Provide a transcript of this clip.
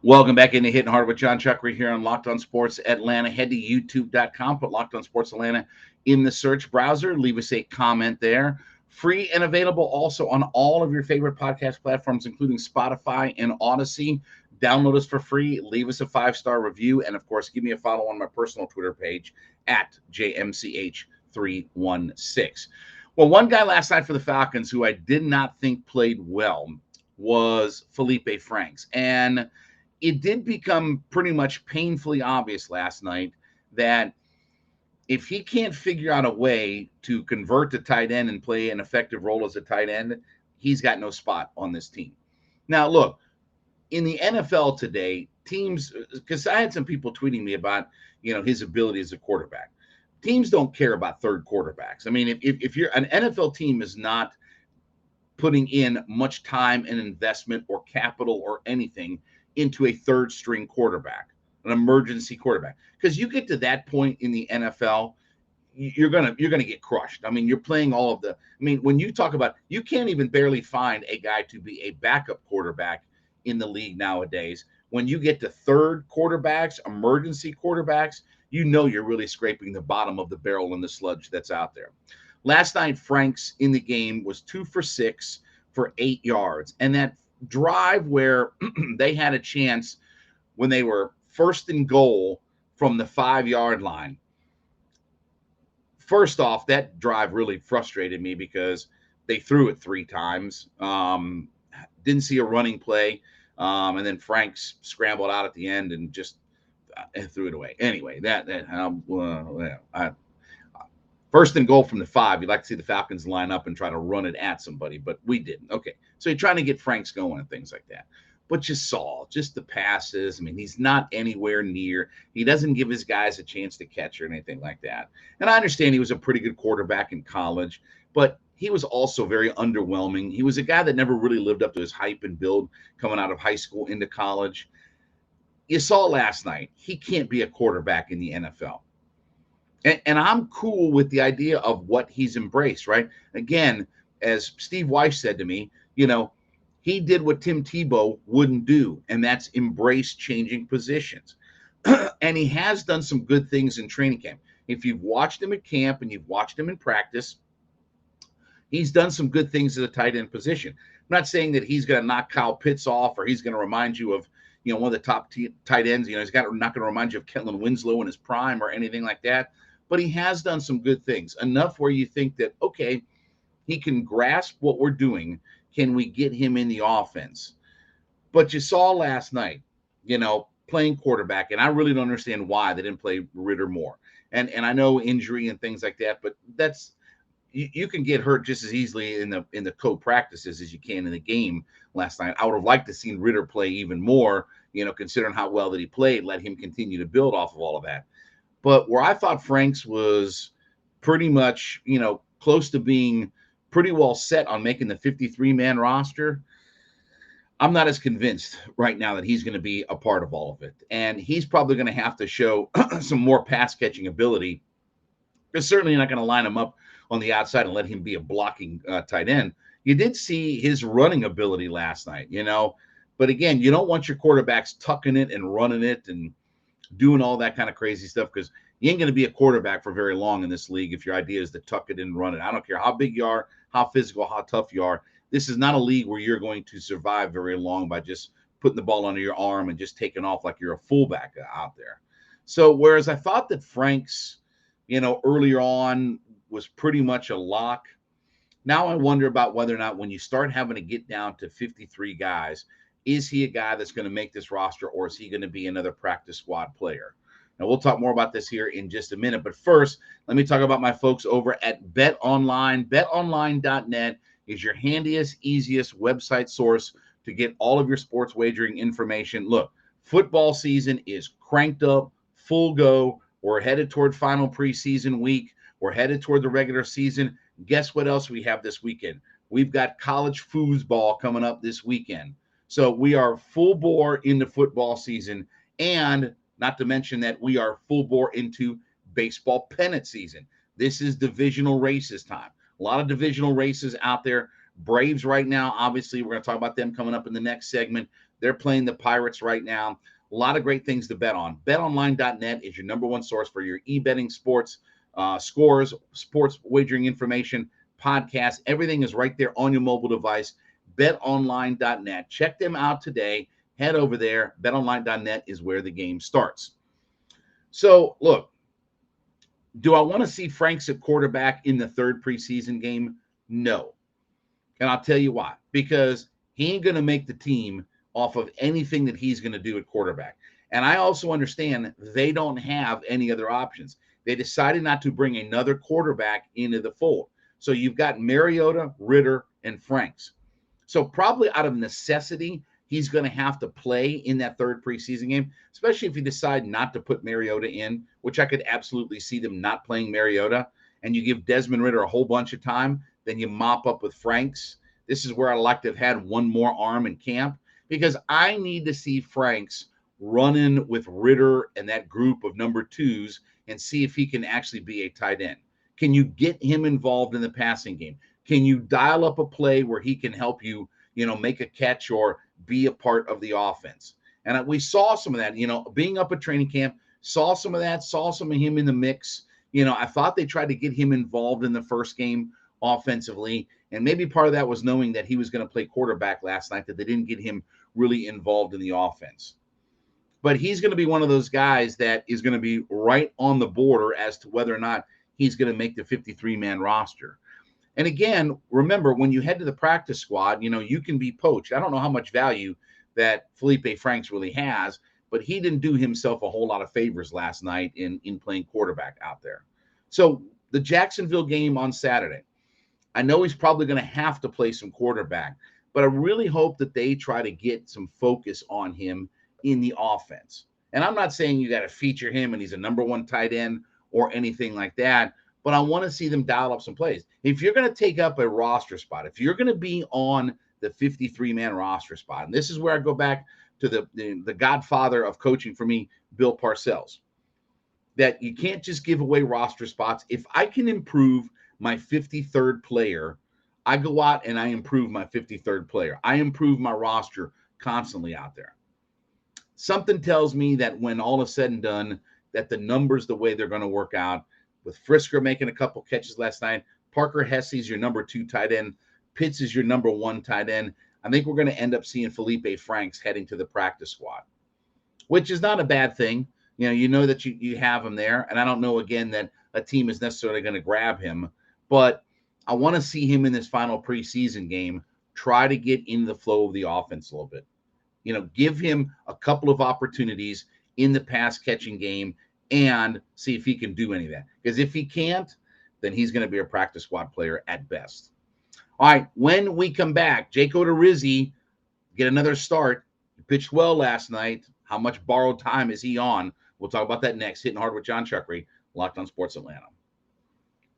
Welcome back into Hitting Hard with Jon Chuckery here on Locked On Sports Atlanta. Head to youtube.com, put Locked On Sports Atlanta in the search browser. Leave us a comment there. Free and available also on all of your favorite podcast platforms, including Spotify and Odyssey. Download us for free. Leave us a 5-star review. And, of course, give me a follow on my personal Twitter page at JMCH316. Well, one guy last night for the Falcons who I did not think played well was Feleipe Franks. And it did become pretty much painfully obvious last night that if he can't figure out a way to convert to tight end and play an effective role as a tight end, he's got no spot on this team. Now, look, in the NFL today, teams, because I had some people tweeting me about, his ability as a quarterback. Teams don't care about third quarterbacks. I mean, if you're an NFL team is not putting in much time and investment or capital or anything into a third string quarterback, an emergency quarterback, because you get to that point in the NFL, you're gonna get crushed. I mean, you're playing all of the. I mean, when you talk about, you can't even barely find a guy to be a backup quarterback in the league nowadays. When you get to third quarterbacks, emergency quarterbacks, you're really scraping the bottom of the barrel in the sludge that's out there. Last night, Franks in the game was 2 for 6 for 8 yards, and that drive where they had a chance when they were first and goal from the 5-yard line. First off, that drive really frustrated me because they threw it 3 times. Didn't see a running play. And then Franks scrambled out at the end and just threw it away. Anyway, first and goal from the 5. You'd like to see the Falcons line up and try to run it at somebody, but we didn't. Okay, so you're trying to get Franks going and things like that. But you saw just the passes. I mean, he's not anywhere near. He doesn't give his guys a chance to catch or anything like that. And I understand he was a pretty good quarterback in college, but he was also very underwhelming. He was a guy that never really lived up to his hype and build coming out of high school into college. You saw last night, he can't be a quarterback in the NFL. And I'm cool with the idea of what he's embraced, right? Again, as Steve Weiss said to me, he did what Tim Tebow wouldn't do, and that's embrace changing positions. And he has done some good things in training camp. If you've watched him at camp and you've watched him in practice, he's done some good things at the tight end position. I'm not saying that he's going to knock Kyle Pitts off or he's going to remind you of, one of the top tight ends. He's not going to remind you of Kellen Winslow in his prime or anything like that. But he has done some good things, enough where you think that, okay, he can grasp what we're doing. Can we get him in the offense? But you saw last night, playing quarterback, and I really don't understand why they didn't play Ritter more. And I know injury and things like that, but that's you can get hurt just as easily in the co-practices as you can in the game last night. I would have liked to seen Ritter play even more, considering how well that he played, let him continue to build off of all of that. But where I thought Franks was pretty much, close to being pretty well set on making the 53-man roster, I'm not as convinced right now that he's going to be a part of all of it. And he's probably going to have to show some more pass-catching ability. Because certainly you're not going to line him up on the outside and let him be a blocking tight end. You did see his running ability last night, But again, you don't want your quarterbacks tucking it and running it and doing all that kind of crazy stuff, because you ain't going to be a quarterback for very long in this league if your idea is to tuck it and run it. I don't care how big you are, how physical, how tough you are. This is not a league where you're going to survive very long by just putting the ball under your arm and just taking off like you're a fullback out there. So whereas I thought that Franks, earlier on was pretty much a lock, now I wonder about whether or not when you start having to get down to 53 guys, is he a guy that's going to make this roster, or is he going to be another practice squad player? Now, we'll talk more about this here in just a minute. But first, let me talk about my folks over at BetOnline. BetOnline.net is your handiest, easiest website source to get all of your sports wagering information. Look, football season is cranked up, full go. We're headed toward final preseason week. We're headed toward the regular season. Guess what else we have this weekend? We've got college foosball coming up this weekend. So we are full bore into football season, and not to mention that we are full bore into baseball pennant season. This is divisional races time. A lot of divisional races out there. Braves right now, obviously, we're going to talk about them coming up in the next segment. They're playing the Pirates right now. A lot of great things to bet on. BetOnline.net is your number one source for your e-betting sports, scores, sports wagering information, podcasts. Everything is right there on your mobile device. BetOnline.net. Check them out today. Head over there. BetOnline.net is where the game starts. So, look, do I want to see Franks at quarterback in the third preseason game? No. And I'll tell you why. Because he ain't going to make the team off of anything that he's going to do at quarterback. And I also understand they don't have any other options. They decided not to bring another quarterback into the fold. So you've got Mariota, Ritter, and Franks. So probably out of necessity, he's going to have to play in that third preseason game, especially if you decide not to put Mariota in, which I could absolutely see them not playing Mariota, and you give Desmond Ritter a whole bunch of time, then you mop up with Franks. This is where I'd like to have had one more arm in camp, because I need to see Franks running with Ritter and that group of number twos and see if he can actually be a tight end. Can you get him involved in the passing game? Can you dial up a play where he can help you, make a catch or be a part of the offense? And we saw some of that, being up at training camp, saw some of that, saw some of him in the mix. I thought they tried to get him involved in the first game offensively. And maybe part of that was knowing that he was going to play quarterback last night, that they didn't get him really involved in the offense. But he's going to be one of those guys that is going to be right on the border as to whether or not he's going to make the 53-man roster. And again, remember, when you head to the practice squad, you can be poached. I don't know how much value that Feleipe Franks really has, but he didn't do himself a whole lot of favors last night in playing quarterback out there. So the Jacksonville game on Saturday, I know he's probably going to have to play some quarterback, but I really hope that they try to get some focus on him in the offense. And I'm not saying you got to feature him and he's a number one tight end or anything like that, but I want to see them dial up some plays. If you're going to take up a roster spot, if you're going to be on the 53-man roster spot, and this is where I go back to the godfather of coaching for me, Bill Parcells, that you can't just give away roster spots. If I can improve my 53rd player, I go out and I improve my 53rd player. I improve my roster constantly out there. Something tells me that when all is said and done, that the numbers, the way they're going to work out, with Frisker making a couple catches last night, Parker Hesse's your number 2 tight end, Pitts is your number 1 tight end, I think we're going to end up seeing Feleipe Franks heading to the practice squad, which is not a bad thing. You know that you have him there, and I don't know, again, that a team is necessarily going to grab him, but I want to see him in this final preseason game try to get into the flow of the offense a little bit. Give him a couple of opportunities in the pass-catching game and see if he can do any of that. Because if he can't, then he's going to be a practice squad player at best. All right, when we come back, Jake Odorizzi get another start. He pitched well last night. How much borrowed time is he on? We'll talk about that next. Hitting Hard with Jon Chuckery, Locked on Sports Atlanta.